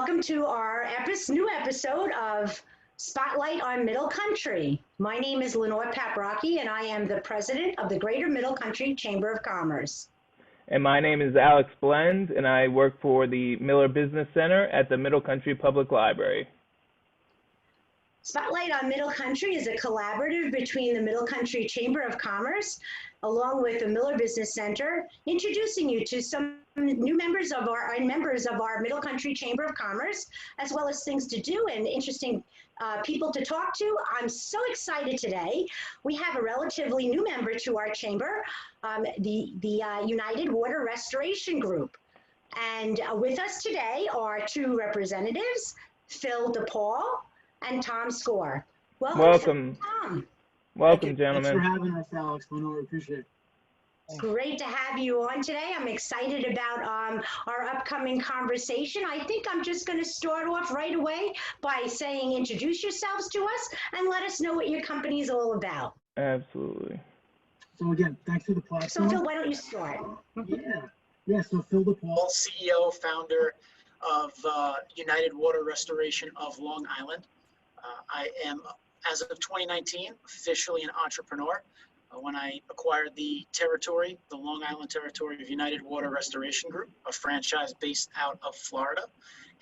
welcome to our new episode of Spotlight on Middle Country. My name is Lenore Paprocki, and I am the president of the Greater Middle Country Chamber of Commerce. And my name is Alex Blend, and I work for the Miller Business Center at the Middle Country Public Library. Spotlight on Middle Country is a collaborative between the Middle Country Chamber of Commerce along with the Miller Business Center, introducing you to some new members of our Middle Country Chamber of Commerce, as well as things to do and interesting people to talk to. I'm so excited today. We have a relatively new member to our chamber, the United Water Restoration Group. And with us today are two representatives, Phil DePaul and Tom Score. Welcome. Tom. Welcome, gentlemen. Thanks for having us, Alex. We appreciate it. It's great to have you on today. I'm excited about our upcoming conversation. I think I'm just going to start off right away by saying introduce yourselves to us and let us know what your company is all about. Absolutely. So again, thanks for the platform. So Phil, why don't you start? So Phil DePaul, CEO, founder of United Water Restoration of Long Island. I am, as of 2019, officially an entrepreneur. When I acquired the territory, the Long Island territory of United Water Restoration Group, a franchise based out of Florida.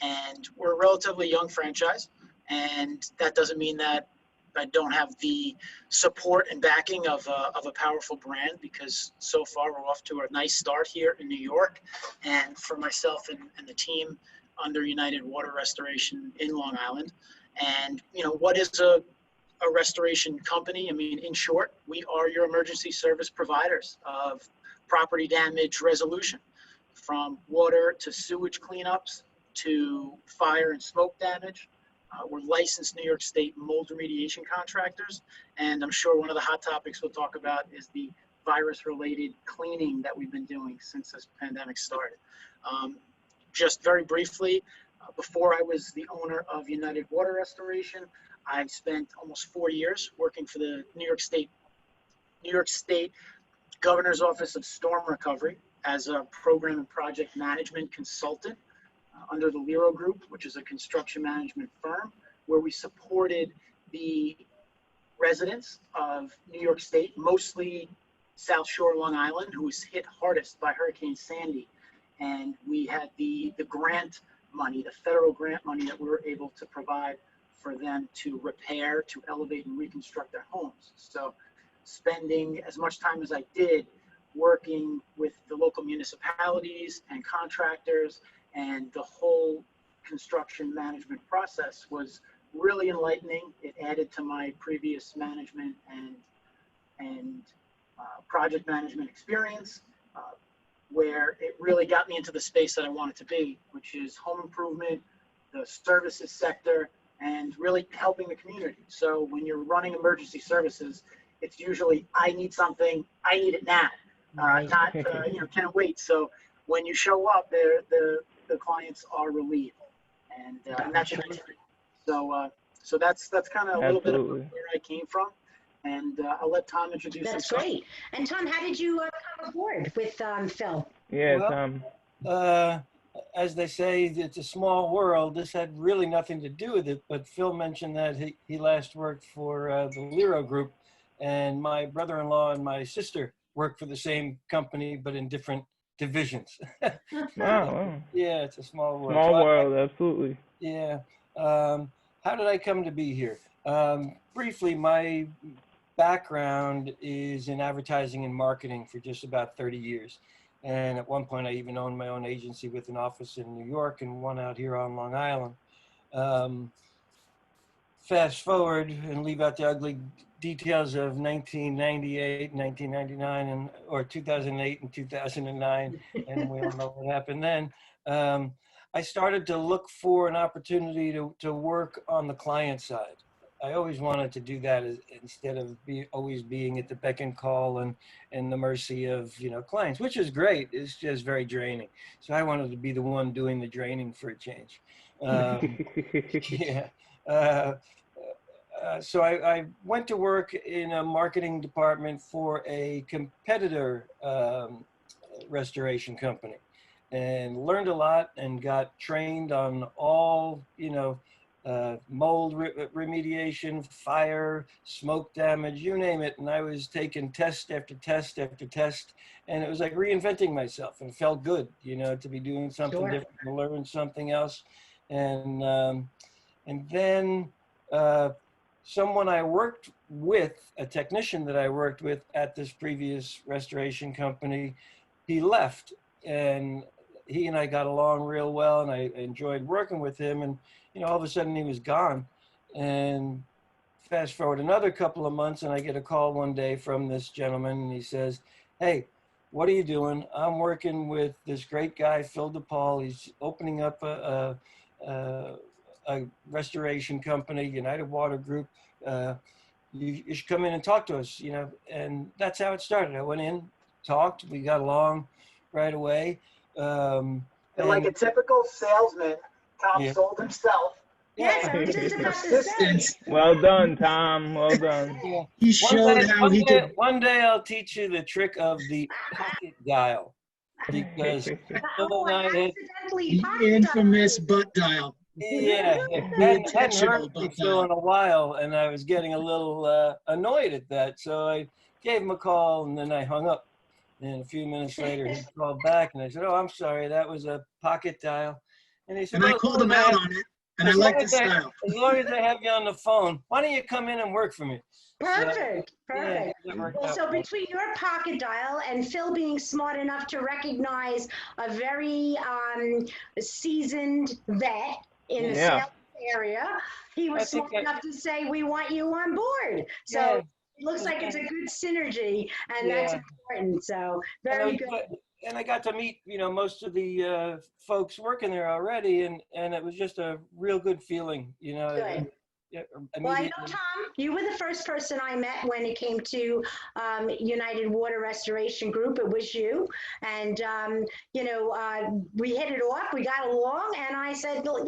And we're a relatively young franchise. And that doesn't mean that I don't have the support and backing of a powerful brand, because so far we're off to a nice start here in New York. And for myself and the team under United Water Restoration in Long Island. And, you know, what is a restoration company? I mean, in short, we are your emergency service providers of property damage resolution, from water to sewage cleanups to fire and smoke damage. We're licensed New York State mold remediation contractors. And I'm sure one of the hot topics we'll talk about is the virus-related cleaning that we've been doing since this pandemic started. Just very briefly, before I was the owner of United Water Restoration, I spent almost 4 years working for the New York State Governor's Office of Storm Recovery as a program and project management consultant under the Lero Group, which is a construction management firm, where we supported the residents of New York State, mostly South Shore, Long Island, who was hit hardest by Hurricane Sandy. And we had the grant money, the federal grant money that we were able to provide for them to repair, to elevate and reconstruct their homes. So spending as much time as I did working with the local municipalities and contractors, and the whole construction management process was really enlightening. It added to my previous management and project management experience, where it really got me into the space that I wanted to be, which is home improvement, the services sector, and really helping the community. So when you're running emergency services, it's usually, I need something, I need it now, not, can it wait? So when you show up, the clients are relieved, and that's nice. So that's kind of a little bit of where I came from. And I'll let Tom introduce himself. That's great. And Tom, how did you come aboard with Phil? Yeah, well, Tom. As they say, it's a small world. This had really nothing to do with it, but Phil mentioned that he last worked for the Lero Group, and my brother-in-law and my sister work for the same company, but in different divisions. Wow. Yeah, it's a small world. Small world, absolutely. Yeah. How did I come to be here? Briefly, my background is in advertising and marketing for just about 30 years. And at one point, I even owned my own agency with an office in New York and one out here on Long Island. Fast forward and leave out the ugly details of 1998, 1999, or 2008 and 2009, and we all know what happened then. I started to look for an opportunity to work on the client side. I always wanted to do that instead of always being at the beck and call and the mercy of clients, which is great. It's just very draining. So I wanted to be the one doing the draining for a change. Yeah. So I went to work in a marketing department for a competitor restoration company. and learned a lot and got trained on all, mold remediation, fire, smoke damage, you name it. And I was taking test after test after test. And it was like reinventing myself, and it felt good, to be doing something Sure. different, to learn something else. And then someone I worked with, a technician that I worked with at this previous restoration company, he left, and he and I got along real well, and I enjoyed working with him. And all of a sudden he was gone. And fast forward another couple of months, and I get a call one day from this gentleman, and he says, "Hey, what are you doing?" "I'm working with this great guy, Phil DePaul. He's opening up a restoration company, United Water Group. You should come in and talk to us," and that's how it started. I went in, talked, we got along right away. And like a typical salesman, Tom Yeah. sold himself. Yes, I was just about to say. Persistence. Well done, Tom. Well done. Yeah. He showed how he could. One day I'll teach you the trick of the pocket dial, because Oh, I accidentally The pocket infamous butt dial. yeah, it The hadn't intentional heard me butt Phil dial. in a while, and I was getting a little annoyed at that. So I gave him a call, and then I hung up. And a few minutes later, he called back, and I said, "Oh, I'm sorry, that was a pocket dial." And he said, And "Well, I called him out on it, and I as like long the as I- style. as long as I have you on the phone, why don't you come in and work for me?" Perfect, Yeah, perfect. that worked Well, out so well. between your pocket dial and Phil being smart enough to recognize a very seasoned vet in the Yeah. sales area, he I was think smart enough to say, "We want you on board." So Yeah. it looks like it's a good synergy, and that's Yeah. important. So And very I- good. And I got to meet, most of the folks working there already, and it was just a real good feeling, Good. yeah, Well, I know, immediately. Tom, you were the first person I met when it came to United Water Restoration Group. It was you. And, we hit it off, we got along, and I said, "Well,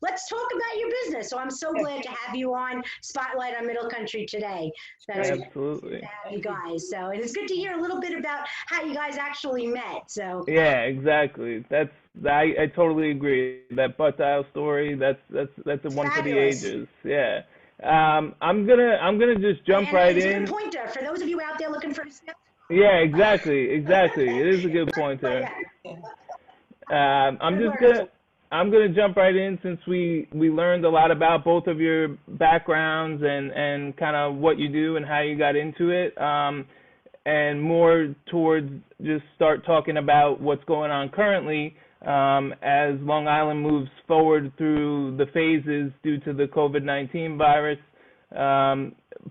let's talk about your business." So I'm so glad to have you on Spotlight on Middle Country today. That's great Absolutely. to have you guys. So, and it's good to hear a little bit about how you guys actually met. So, Yeah, exactly. I totally agree. That butt dial story, that's a one for the fabulous. ages. Yeah. I'm gonna just jump And right it's a in. good pointer for those of you out there looking for a sales. Yeah, exactly. It is a good pointer. I'm Good just work. I'm gonna jump right in, since we learned a lot about both of your backgrounds and kind of what you do and how you got into it. And more towards just start talking about what's going on currently, as Long Island moves forward through the phases due to the COVID-19 virus.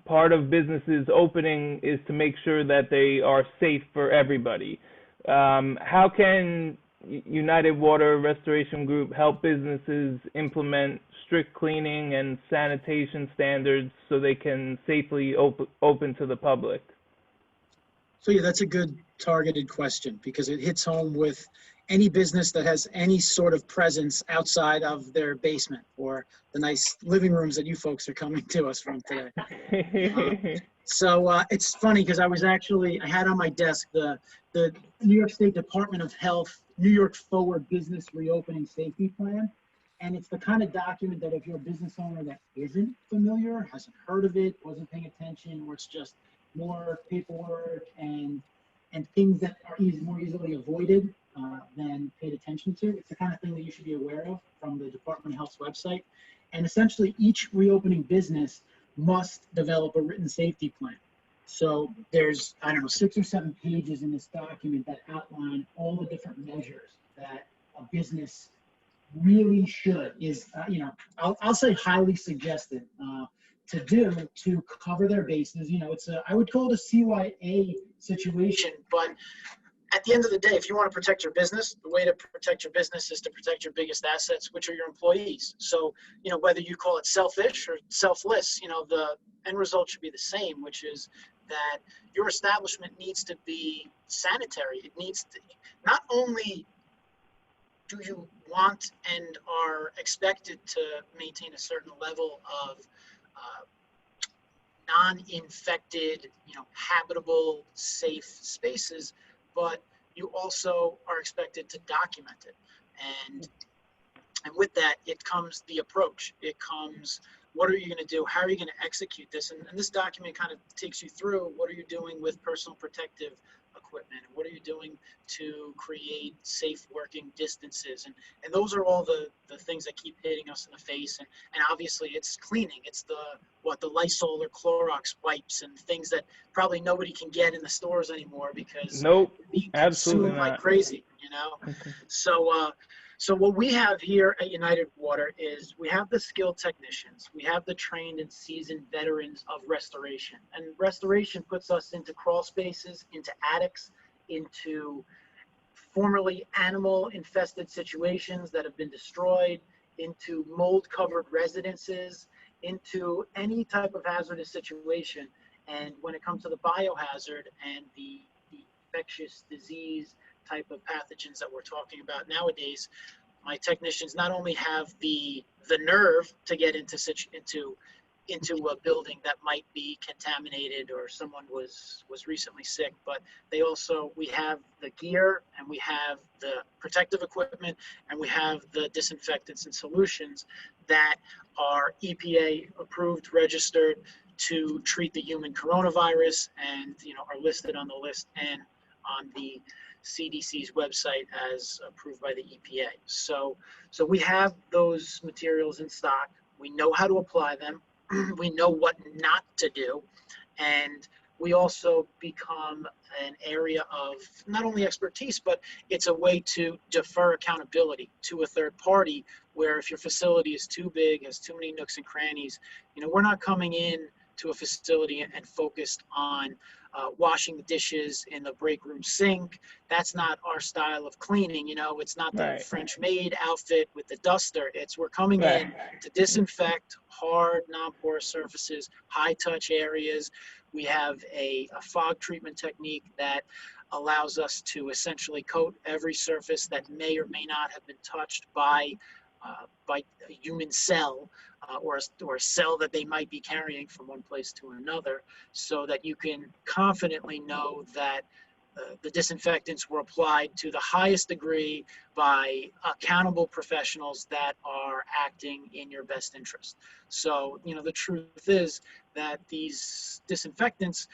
Part of businesses opening is to make sure that they are safe for everybody. How can United Water Restoration Group help businesses implement strict cleaning and sanitation standards so they can safely open to the public? So yeah, that's a good targeted question, because it hits home with any business that has any sort of presence outside of their basement or the nice living rooms that you folks are coming to us from today. So it's funny, because I had on my desk the New York State Department of Health New York Forward Business Reopening Safety Plan. And it's the kind of document that if you're a business owner that isn't familiar, hasn't heard of it, wasn't paying attention, or it's just more paperwork and things that are more easily avoided than paid attention to. It's the kind of thing that you should be aware of from the Department of Health's website. And essentially, each reopening business must develop a written safety plan. So there's, 6 or 7 pages in this document that outline all the different measures that a business really I'll say highly suggested to do to cover their bases. I would call it a CYA situation, but at the end of the day, if you want to protect your business, the way to protect your business is to protect your biggest assets, which are your employees. So, whether you call it selfish or selfless, the end result should be the same, which is that your establishment needs to be sanitary. It needs to, not only do you want and are expected to maintain a certain level of non-infected, habitable, safe spaces, but you also are expected to document it. And with that, it comes the approach. It comes, what are you going to do? How are you going to execute this? And this document kind of takes you through, what are you doing with personal protective equipment? What are you doing to create safe working distances? And those are all the things that keep hitting us in the face. And obviously it's cleaning. It's the Lysol or Clorox wipes and things that probably nobody can get in the stores anymore because Nope, they're being absolutely consumed like not. crazy, you know? So what we have here at United Water is we have the skilled technicians, we have the trained and seasoned veterans of restoration. And restoration puts us into crawl spaces, into attics, into formerly animal infested situations that have been destroyed, into mold covered residences, into any type of hazardous situation. And when it comes to the biohazard and the infectious disease type of pathogens that we're talking about nowadays, my technicians not only have the nerve to get into a building that might be contaminated or someone was recently sick, but we have the gear and we have the protective equipment and we have the disinfectants and solutions that are EPA approved, registered to treat the human coronavirus, and are listed on the list and on the CDC's website as approved by the EPA. So we have those materials in stock. We know how to apply them. We know what not to do. And we also become an area of not only expertise, but it's a way to defer accountability to a third party, where if your facility is too big, has too many nooks and crannies, we're not coming in to a facility and focused on washing the dishes in the break room sink. That's not our style of cleaning. It's not the Right. French maid outfit with the duster. We're coming Right. in to disinfect hard, non-porous surfaces, high touch areas. We have a fog treatment technique that allows us to essentially coat every surface that may or may not have been touched by a human cell or a cell that they might be carrying from one place to another, so that you can confidently know that the disinfectants were applied to the highest degree by accountable professionals that are acting in your best interest. So, the truth is that these disinfectants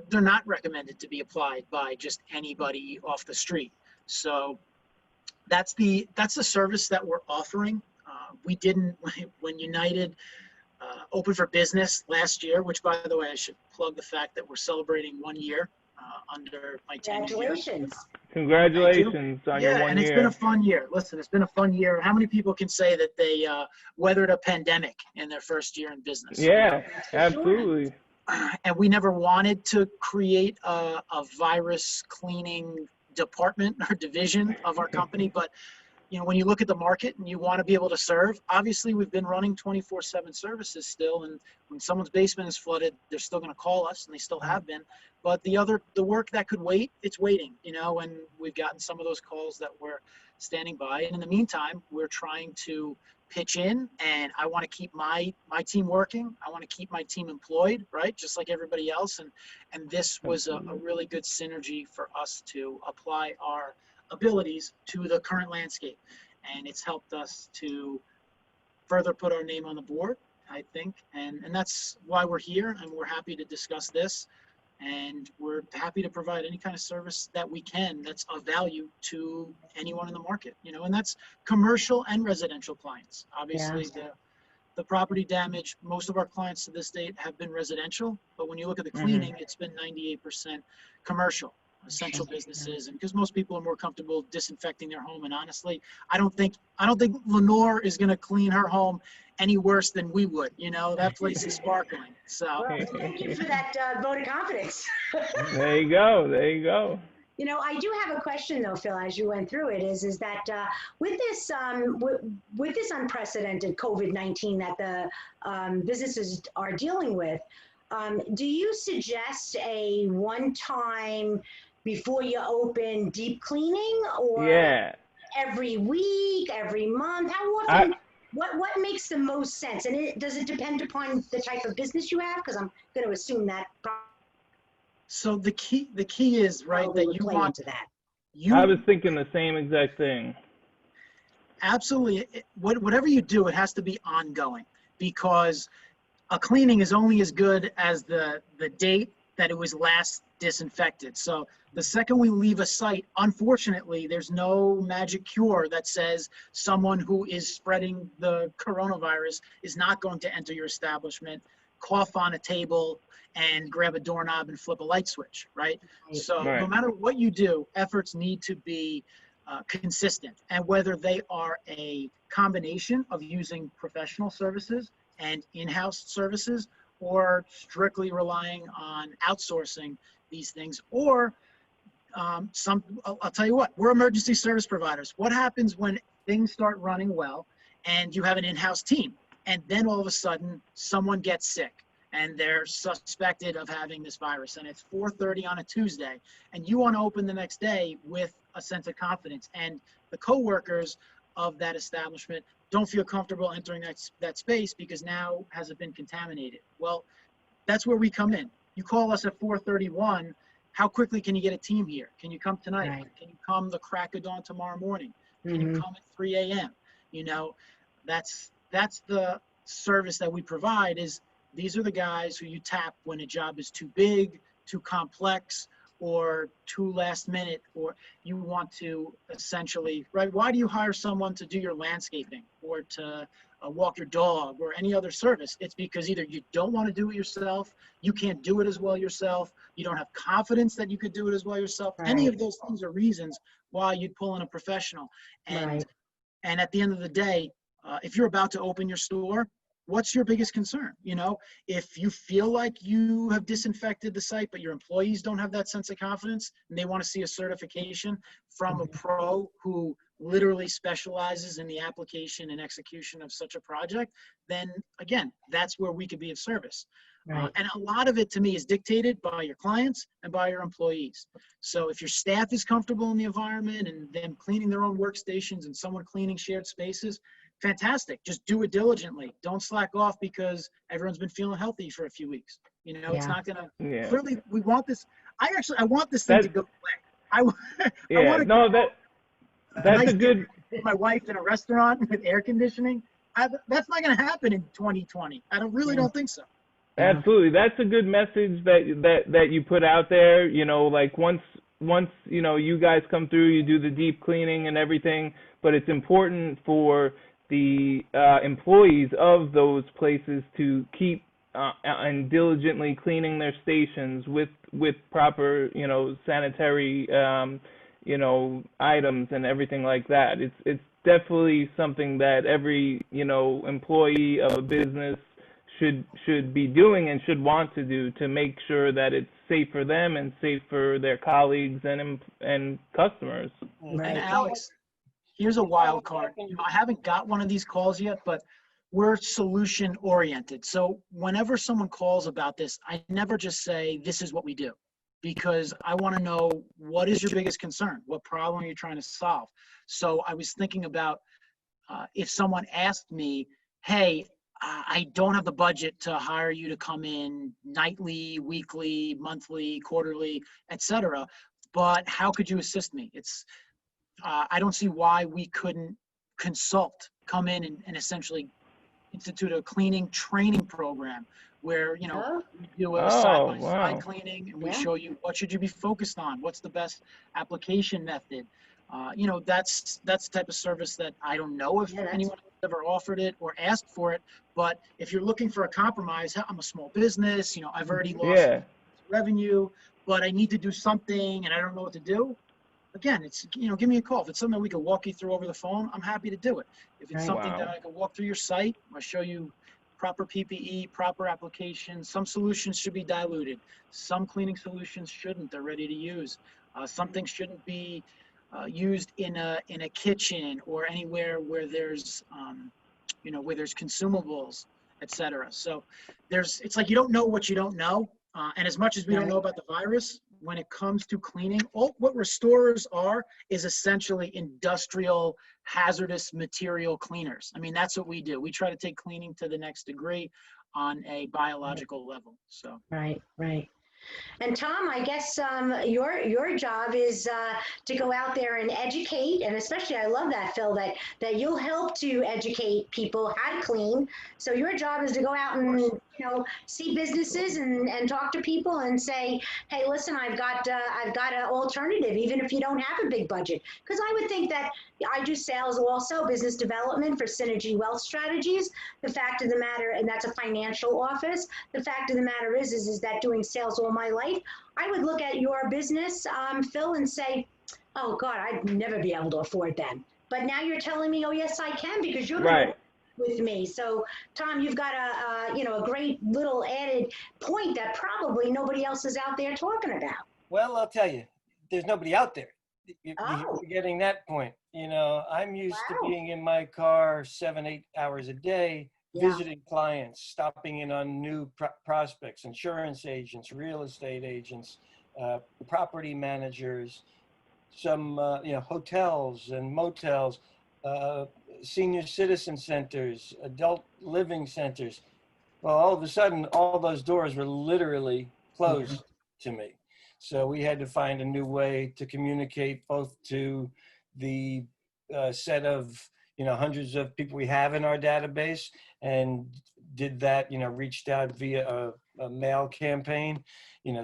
they're not recommended to be applied by just anybody off the street. So that's the service that we're offering. We didn't, when United opened for business last year, which, by the way, I should plug the fact that we're celebrating 1 year under my tenure here. Congratulations on your 1 year. And it's been a fun year. Listen, it's been a fun year. How many people can say that they weathered a pandemic in their first year in business? Yeah, absolutely. And we never wanted to create a virus cleaning department or division of our company, but when you look at the market and you want to be able to serve, obviously we've been running 24/7 services still, and when someone's basement is flooded, they're still going to call us, and they still have been. But the work that could wait, it's waiting, and we've gotten some of those calls that we're standing by. And in the meantime, we're trying to pitch in, and I want to keep my team working. I want to keep my team employed, right? Just like everybody else. And this was a really good synergy for us to apply our abilities to the current landscape. And it's helped us to further put our name on the board, I think. And that's why we're here, and we're happy to discuss this. And we're happy to provide any kind of service that we can that's of value to anyone in the market, and that's commercial and residential clients. Obviously, the property damage, most of our clients to this date have been residential, but when you look at the cleaning, it's been 98% commercial, essential businesses, and because most people are more comfortable disinfecting their home. And honestly, I don't think Lenore is going to clean her home any worse than we would. That place is sparkling. So well, thank you for that vote of confidence. There you go. I do have a question though, Phil, as you went through it, is that with this unprecedented COVID-19 that the businesses are dealing with, do you suggest a one-time before you open deep cleaning, or every week, every month? How often? What makes the most sense? And does it depend upon the type of business you have? Because I'm going to assume that. So the key is, right, that you want to that. I was thinking the same exact thing. Absolutely. Whatever you do, it has to be ongoing, because a cleaning is only as good as the date that it was last disinfected. So the second we leave a site, unfortunately, there's no magic cure that says someone who is spreading the coronavirus is not going to enter your establishment, cough on a table, and grab a doorknob and flip a light switch, right? So no Right. matter what you do, efforts need to be consistent, and whether they are a combination of using professional services and in-house services, or strictly relying on outsourcing these things, or I'll tell you what, we're emergency service providers. What happens when things start running well and you have an in-house team, and then all of a sudden someone gets sick and they're suspected of having this virus, and it's 4:30 on a Tuesday, and you want to open the next day with a sense of confidence, and the coworkers of that establishment don't feel comfortable entering that space because now has it been contaminated? Well, that's where we come in. You call us at 4:31. How quickly can you get a team here? Can you come tonight? Right. Can you come the crack of dawn tomorrow morning? Can you come at 3 a.m.? You know, that's the service that we provide. Is these are the guys who you tap when a job is too big, too complex, or too last minute, or you want to essentially, right? Why do you hire someone to do your landscaping or to walk your dog or any other service? It's because either you don't want to do it yourself, you can't do it as well yourself, you don't have confidence that you could do it as well yourself. Right. Any of those things are reasons why you'd pull in a professional. And Right. and at the end of the day, if you're about to open your store, what's your biggest concern? You know, if you feel like you have disinfected the site, but your employees don't have that sense of confidence and they want to see a certification from a pro who literally specializes in the application and execution of such a project, then again, that's where we could be of service. Right. And a lot of it to me is dictated by your clients and by your employees. So if your staff is comfortable in the environment and them cleaning their own workstations and someone cleaning shared spaces, fantastic. Just do it diligently. Don't slack off because everyone's been feeling healthy for a few weeks. You know, it's Yeah. not gonna, Yeah. clearly we want this. I want this thing to go away. I Yeah. want to No, that's nice a good. with my wife in a restaurant with air conditioning. That's not going to happen in 2020. I don't think so. Absolutely. That's a good message that you put out there. You know, like once you know, you guys come through, you do the deep cleaning and everything, but it's important for the employees of those places to keep and diligently cleaning their stations with proper, you know, sanitary you know, items and everything like that. It's definitely something that every, you know, employee of a business should be doing and should want to do to make sure that it's safe for them and safe for their colleagues and customers. Right. And Alex, here's a wild card. You know, I haven't got one of these calls yet, but we're solution oriented. So whenever someone calls about this, I never just say, this is what we do, because I want to know, what is your biggest concern? What problem are you trying to solve? So I was thinking about if someone asked me, hey, I don't have the budget to hire you to come in nightly, weekly, monthly, quarterly, etc., but how could you assist me? I don't see why we couldn't consult, come in and essentially institute a cleaning training program where, you know, we do a side-by-side cleaning and we show you what should you be focused on, what's the best application method. You know, that's the type of service that I don't know if anyone has ever offered it or asked for it, but if you're looking for a compromise, I'm a small business, you know, I've already lost revenue, but I need to do something and I don't know what to do. Again, it's, you know, give me a call. If it's something that we can walk you through over the phone, I'm happy to do it. If it's something that I can walk through your site, I'll show you proper PPE, proper application. Some solutions should be diluted. Some cleaning solutions shouldn't. They're ready to use. Some things shouldn't be used in a kitchen or anywhere where there's, you know, where there's consumables, etc. So it's like you don't know what you don't know. And as much as we don't know about the virus, when it comes to cleaning, what restorers are is essentially industrial hazardous material cleaners. I mean, that's what we do. We try to take cleaning to the next degree on a biological level. So Right. And Tom, I guess your job is to go out there and educate, and especially I love that, Phil, that you'll help to educate people how to clean. So your job is to go out and see businesses and talk to people and say, hey, listen, I've got an alternative, even if you don't have a big budget. Because I would think that I do sales also, business development for Synergy Wealth Strategies. The fact of the matter, and that's a financial office. The fact of the matter is that doing sales all my life, I would look at your business, Phil, and say, oh God, I'd never be able to afford them. But now you're telling me, oh yes, I can, because you're going to Right. with me. So Tom, you've got a great little added point that probably nobody else is out there talking about. Well, I'll tell you, there's nobody out there. You're Oh, getting that point. I'm used to wow. being in my car 7, 8 hours a day, Yeah. visiting clients, stopping in on new prospects, insurance agents, real estate agents, property managers, some hotels and motels, uh, senior citizen centers, adult living centers. Well, all of a sudden, all those doors were literally closed to me. So we had to find a new way to communicate both to the set of hundreds of people we have in our database, and did that. Reached out via a mail campaign,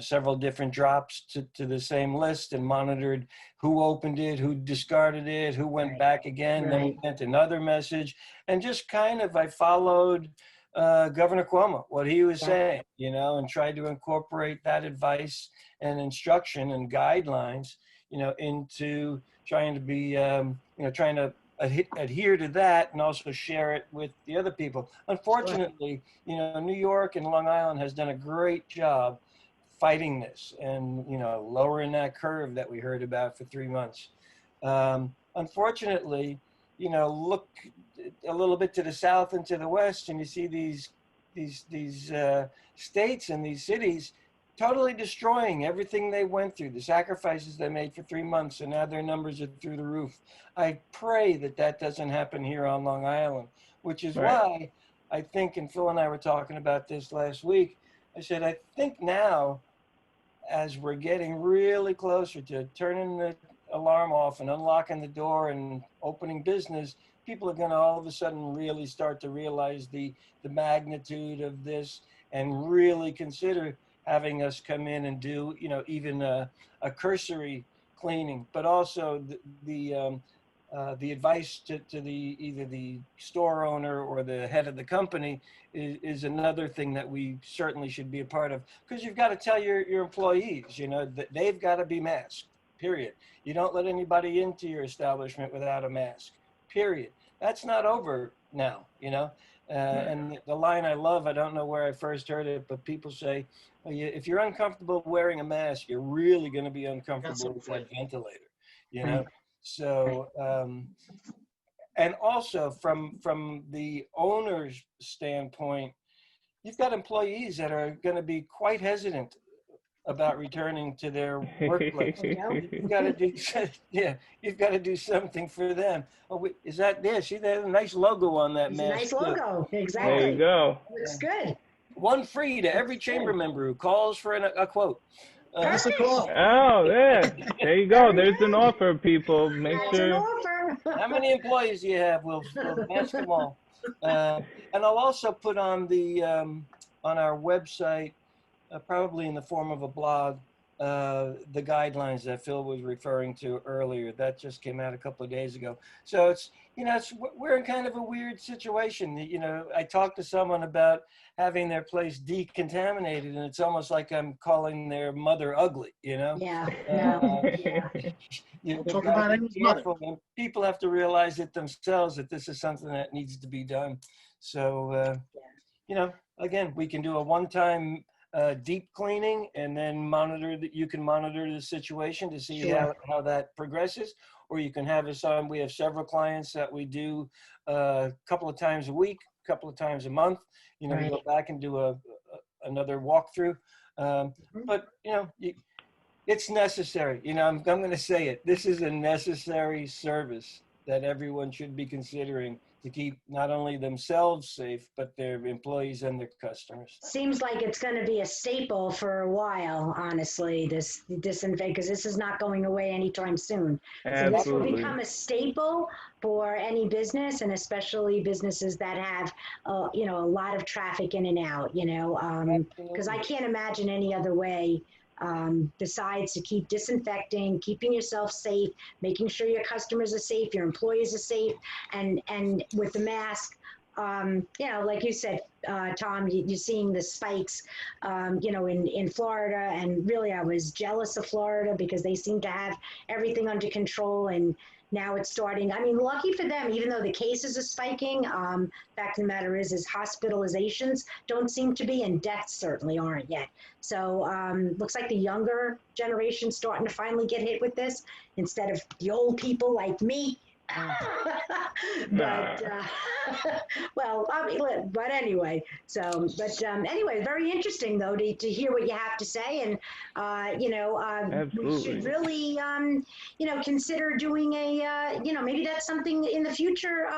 several different drops to the same list, and monitored who opened it, who discarded it, who went back again. Then we sent another message, and just kind of I followed Governor Cuomo, what he was saying, and tried to incorporate that advice and instruction and guidelines, into trying to be, trying to adhere to that and also share it with the other people. Unfortunately, New York and Long Island has done a great job fighting this and, lowering that curve that we heard about for 3 months. Unfortunately, look a little bit to the south and to the west, and you see these states and these cities totally destroying everything they went through, the sacrifices they made for 3 months, and now their numbers are through the roof. I pray that doesn't happen here on Long Island, which is why I think, and Phil and I were talking about this last week, I said, I think now, as we're getting really closer to turning the alarm off and unlocking the door and opening business, people are going to all of a sudden really start to realize the magnitude of this, and really consider having us come in and do, even a cursory cleaning, but also the advice to either the store owner or the head of the company is another thing that we certainly should be a part of, because you've got to tell your employees, that they've got to be masked, period. You don't let anybody into your establishment without a mask, period. That's not over now, and the line I love, I don't know where I first heard it, but people say, well, if you're uncomfortable wearing a mask, you're really going to be uncomfortable with that ventilator, So, and also from the owner's standpoint, you've got employees that are going to be quite hesitant about returning to their workplace. You've got to do, you've got to do something for them. Oh, is that there? See, there's a nice logo on that mask. Nice logo, exactly. There you go. Looks good. One free to every chamber member who calls for a quote. That's a call. Oh, yeah. There you go. There's an offer, people. Make That's sure. an offer. How many employees do you have? We'll ask them all. And I'll also put on on our website, probably in the form of a blog, the guidelines that Phil was referring to earlier. That just came out a couple of days ago. So it's, we're in kind of a weird situation. I talked to someone about having their place decontaminated, and it's almost like I'm calling their mother ugly, Yeah. Talk about English mother. People have to realize it themselves, that this is something that needs to be done. So, again, we can do a one-time deep cleaning, and then you can monitor the situation to see how that progresses, or you can have us on. We have several clients that we do a couple of times a week, a couple of times a month. We go back and do another walkthrough. But it's necessary. I'm going to say it. This is a necessary service that everyone should be considering to keep not only themselves safe, but their employees and their customers. Seems like it's going to be a staple for a while, honestly, this disinfect, because this is not going away anytime soon. So this will Absolutely. become a staple for any business, and especially businesses that have, you know, a lot of traffic in and out, you know, because I can't imagine any other way besides to keep disinfecting, keeping yourself safe, making sure your customers are safe, your employees are safe, and with the mask, you know, like you said, Tom, you're seeing the spikes, you know, in Florida, and really I was jealous of Florida because they seem to have everything under control, and now it's starting. I mean, lucky for them, even though the cases are spiking, fact of the matter is hospitalizations don't seem to be, and deaths certainly aren't yet. So looks like the younger generation starting to finally get hit with this instead of the old people like me. But well, I mean, but anyway, so anyway, very interesting though to hear what you have to say, and you know, we should really you know, consider doing a you know, maybe that's something in the future.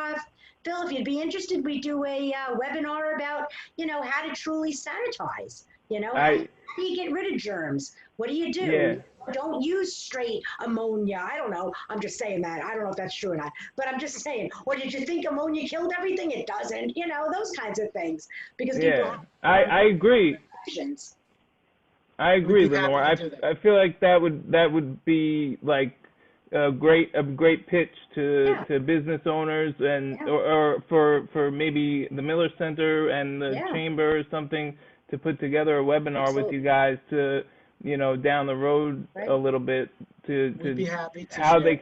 Phil, if you'd be interested, we do a webinar about, you know, how to truly sanitize. You know, how do you get rid of germs? What do you do? Yeah. Don't use straight ammonia. I don't know. I'm just saying that. I don't know if that's true or not. But I'm just saying, or did you think ammonia killed everything? It doesn't. You know, those kinds of things. Because people have I agree. questions. I agree, We'd be happy Lenore. to do that. I feel like that would be like a great pitch to business owners and or for maybe the Miller Center and the Chamber or something to put together a webinar with you guys to, you know, down the road a little bit to We'd be happy to how share they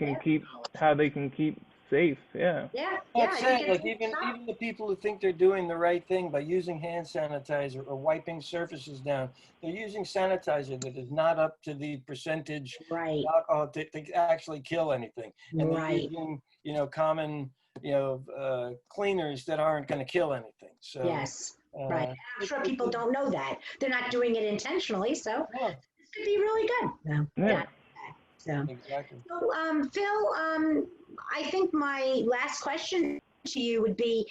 can keep safe. That's saying, like even the people who think they're doing the right thing by using hand sanitizer or wiping surfaces down, they're using sanitizer that is not up to the percentage of alcohol to actually kill anything, and they're using, you know, common, you know, cleaners that aren't going to kill anything. So I'm sure people don't know that. They're not doing it intentionally, so this could be really good. So, Phil, I think my last question to you would be,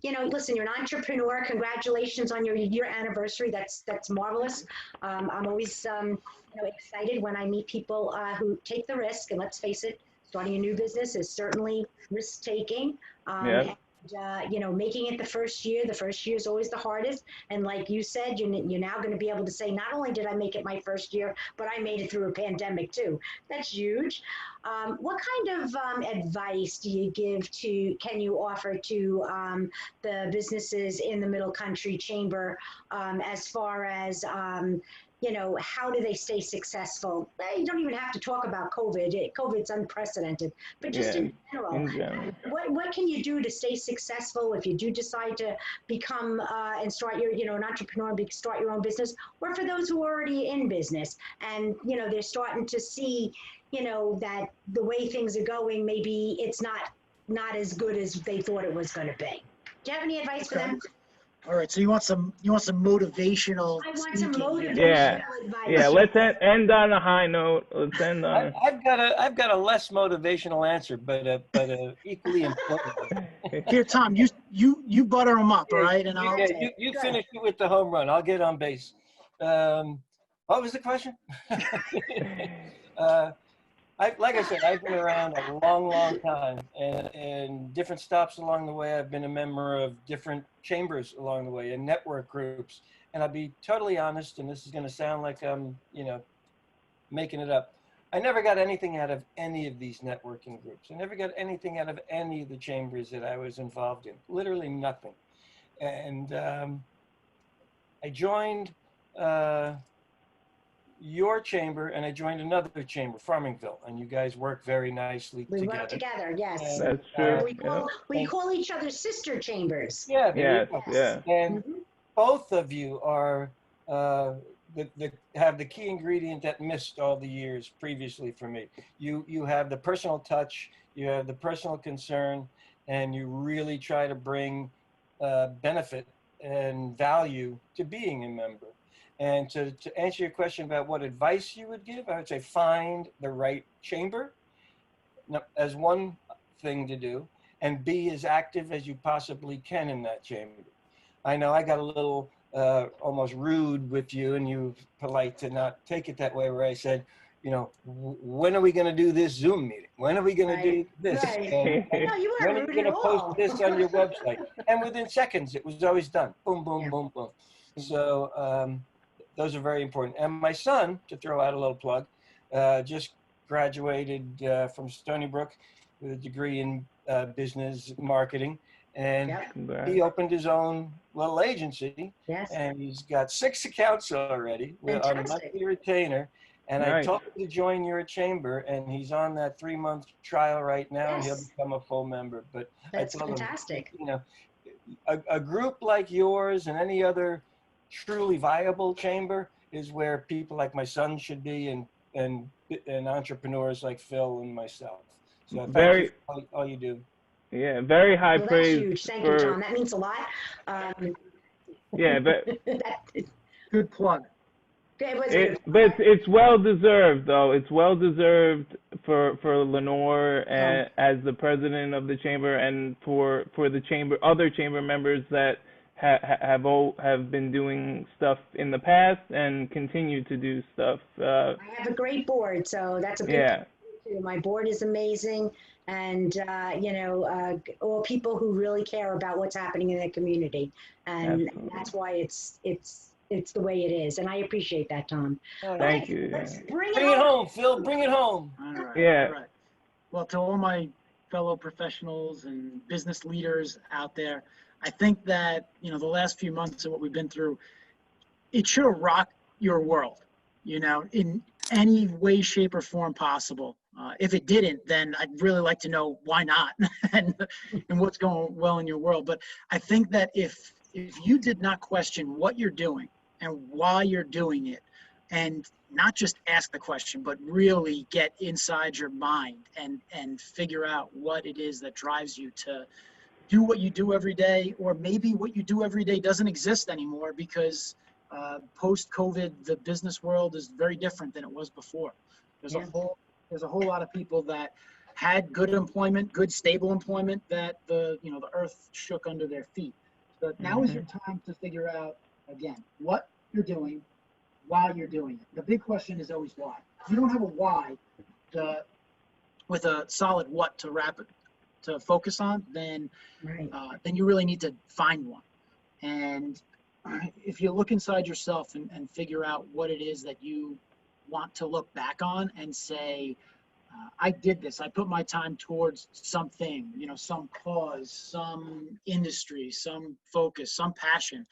you know, listen, you're an entrepreneur. Congratulations on your year anniversary. That's marvelous. I'm always, you know, excited when I meet people who take the risk. And let's face it, starting a new business is certainly risk taking. You know, making it the first year is always the hardest. And like you said, you're now going to be able to say, not only did I make it my first year, but I made it through a pandemic too. That's huge. What kind of advice can you offer to the businesses in the Middle Country Chamber as far as, you know, how do they stay successful? You don't even have to talk about COVID. COVID's unprecedented, but just in general, what can you do to stay successful if you do decide to become and start your, you know, an entrepreneur, start your own business, or for those who are already in business and, you know, they're starting to see, you know, that the way things are going, maybe it's not as good as they thought it was going to be. Do you have any advice for them? All right, so you want some motivational. I want some motivational advice. Yeah. Let's end on a high note. Let's end on. I've got a less motivational answer, but a equally important one. Here, Tom, you butter them up, all right? And you finish it with the home run. I'll get on base. What was the question? Like I said, I've been around a long time, and different stops along the way. I've been a member of different chambers along the way and network groups. And I'll be totally honest, and this is going to sound like I'm, you know, making it up. I never got anything out of any of these networking groups. I never got anything out of any of the chambers that I was involved in. Literally nothing. And I joined your chamber, and I joined another chamber, Farmingville, and you guys work very nicely together. We work together, yes. And, that's true. We call each other sister chambers. And both of you are have the key ingredient that missed all the years previously for me. You have the personal touch, you have the personal concern, and you really try to bring benefit and value to being a member. And to answer your question about what advice you would give, I would say find the right chamber as one thing to do. and be as active as you possibly can in that chamber. I know I got a little almost rude with you, and you polite to not take it that way, where I said, when are we going to do this Zoom meeting? When are we going to do this? Right. And No, you when weren't are you rude at going to post all. this on your website? And within seconds, it was always done. Boom, boom, Yeah. boom, boom. So those are very important. And my son, to throw out a little plug, just graduated from Stony Brook with a degree in business marketing. And Yep. he opened his own little agency, Yes. and he's got 6 accounts already on a Fantastic. monthly retainer. And I Nice. told him to join your chamber, and he's on that 3-month trial right now, and he'll Yes. become a full member. But That's I told fantastic. him, a group like yours and any other truly viable chamber is where people like my son should be, and entrepreneurs like Phil and myself. So thank Very- you for all you do. Yeah, very high Well, that's praise huge. Thank for you, Tom. That means a lot. yeah, but Good plug. It was a but it's well deserved though. It's well deserved for Lenore as the president of the chamber, and for the other chamber members that have been doing stuff in the past and continue to do stuff. I have a great board, so that's a big Yeah. too. My board is amazing, and all people who really care about what's happening in the community, and Absolutely. that's why it's the way it is, and I appreciate that, Tom. Thank you. Let's Yeah. bring Bring it home, Phil. Bring it home. All right. Yeah. All right. Well, to all my fellow professionals and business leaders out there, I think that, the last few months of what we've been through, it should have rocked your world, in any way, shape, or form possible. If it didn't, then I'd really like to know why not and what's going well in your world. But I think that if you did not question what you're doing and why you're doing it, and not just ask the question, but really get inside your mind and figure out what it is that drives you to do what you do every day, or maybe what you do every day doesn't exist anymore because post-COVID, the business world is very different than it was before. There's a whole lot of people that had good employment, good stable employment, that the earth shook under their feet. But now is your time to figure out, again, what you're doing, why you're doing it. The big question is always why. If you don't have a why with a solid what to focus on, then you really need to find one. And if you look inside yourself and figure out what it is that you want to look back on and say, I did this, I put my time towards something, some cause, some industry, some focus, some passion,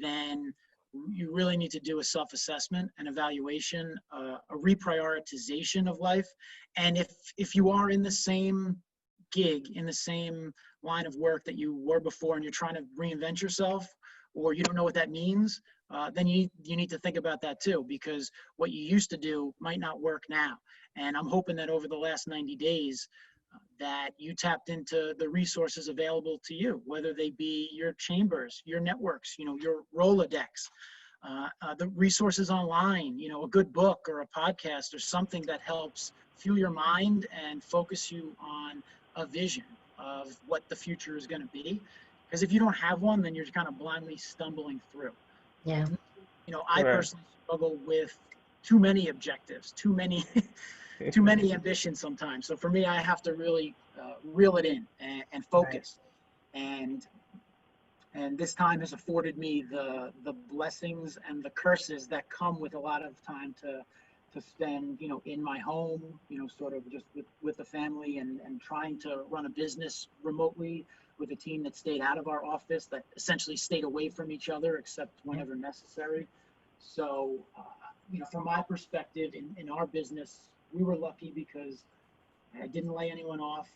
then you really need to do a self-assessment, an evaluation, a reprioritization of life. And if you are in the same gig, in the same line of work that you were before, and you're trying to reinvent yourself, or you don't know what that means, then you need to think about that too, because what you used to do might not work now. And I'm hoping that over the last 90 days, that you tapped into the resources available to you, whether they be your chambers, your networks, your Rolodex, the resources online, a good book or a podcast or something that helps fuel your mind and focus you on a vision of what the future is going to be. Because if you don't have one, then you're kind of blindly stumbling through. Yeah. I personally struggle with too many objectives, too many ambitions sometimes. So for me, I have to really reel it in and focus. And this time has afforded me the blessings and the curses that come with a lot of time to spend, in my home, sort of just with the family and trying to run a business remotely with a team that stayed out of our office, that essentially stayed away from each other except whenever necessary. So, from my perspective in our business, we were lucky because I didn't lay anyone off.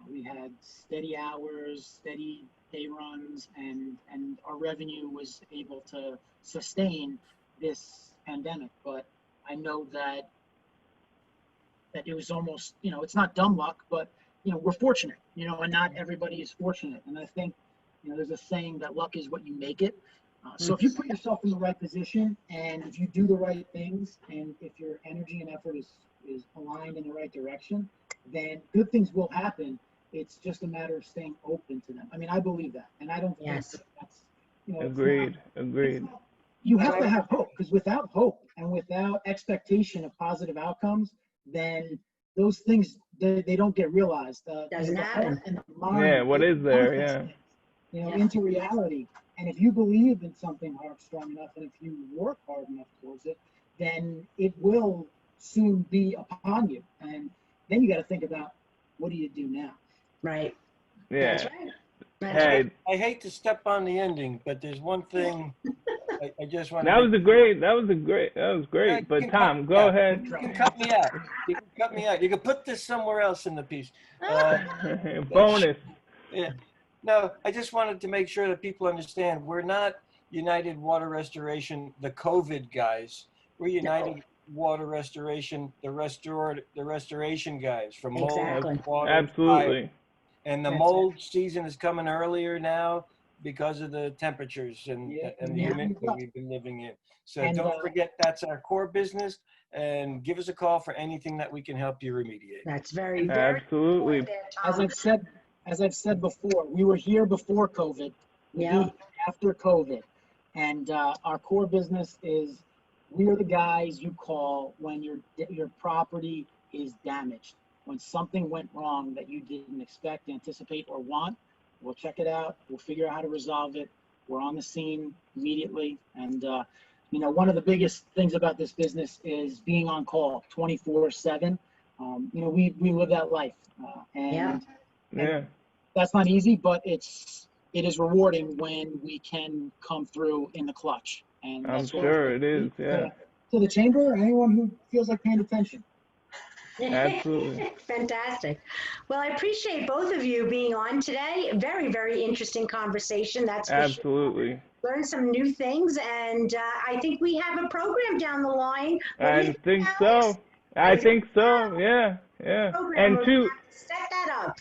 We had steady hours, steady day runs, and our revenue was able to sustain this pandemic. But I know that it was almost, it's not dumb luck, but, we're fortunate, and not everybody is fortunate. And I think, there's a saying that luck is what you make it. So if you put yourself in the right position, and if you do the right things, and if your energy and effort is aligned in the right direction, then good things will happen. It's just a matter of staying open to them. I mean, I believe that, and I don't think Yes. that's, you know, it's Agreed. not- Agreed. you have to have hope, because without hope and without expectation of positive outcomes, then those things, they don't get realized. Doesn't the heart happen. and the mind, Yeah, what it is there? manifests Yeah. things, you know, Yeah. into reality. And if you believe in something hard, strong enough, and if you work hard enough towards it, then it will soon be upon you. And then you got to think about, what do you do now? Right. Yeah. That's right. That's Hey, right. I hate to step on the ending, but there's one thing I just want that to. was great. But Tom, go ahead. You can cut me out. You can cut me out. You can put this somewhere else in the piece. Bonus. Yeah. No, I just wanted to make sure that people understand we're not United Water Restoration, the COVID guys. We're United Water Restoration, the restoration guys from mold, Exactly. water, Absolutely. fire. And the That's mold season is coming earlier now because of the temperatures and Yeah. the Yeah. humidity we've been living in. So And, don't forget that's our core business, and give us a call for anything that we can help you remediate. That's very, very Absolutely. important there, As Tom. I've said before, we were here before COVID. We'll Yeah. be after COVID. And our core business is, we are the guys you call when your property is damaged. When something went wrong that you didn't expect, anticipate, or want, we'll check it out. We'll figure out how to resolve it. We're on the scene immediately. And, you know, one of the biggest things about this business is being on call 24/7. You know, we live that life. And Yeah. Yeah. that's not easy, but it is rewarding when we can come through in the clutch. And I'm that's what sure it is. to- Yeah. To the chamber, anyone who feels like paying attention. Absolutely. Fantastic. Well, I appreciate both of you being on today. Very, very interesting conversation. That's for sure. Absolutely. Learn some new things, and I think we have a program down the line. What do you I think Alex? so. I think so. Yeah. Yeah. Program And where two. we have to set that up.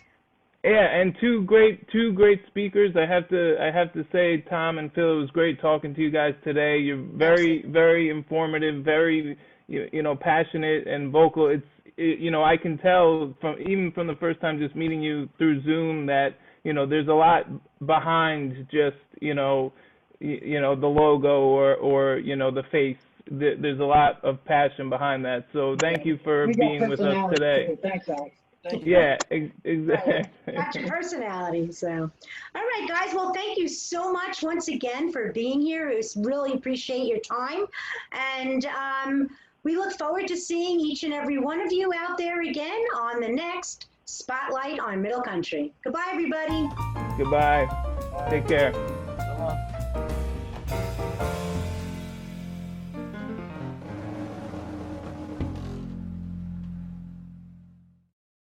Yeah, and two great speakers. I have to say, Tom and Phil, it was great talking to you guys today. You're very informative, very passionate and vocal. I can tell from the first time just meeting you through Zoom that there's a lot behind just the logo or the face. There's a lot of passion behind that. So thank you for We got being with us personality, today. too. Thanks, Alex. Thank you. Yeah, exactly. Got your personality. So, all right, guys. Well, thank you so much once again for being here. We really appreciate your time, and we look forward to seeing each and every one of you out there again on the next Spotlight on Middle Country. Goodbye, everybody. Goodbye. Take care.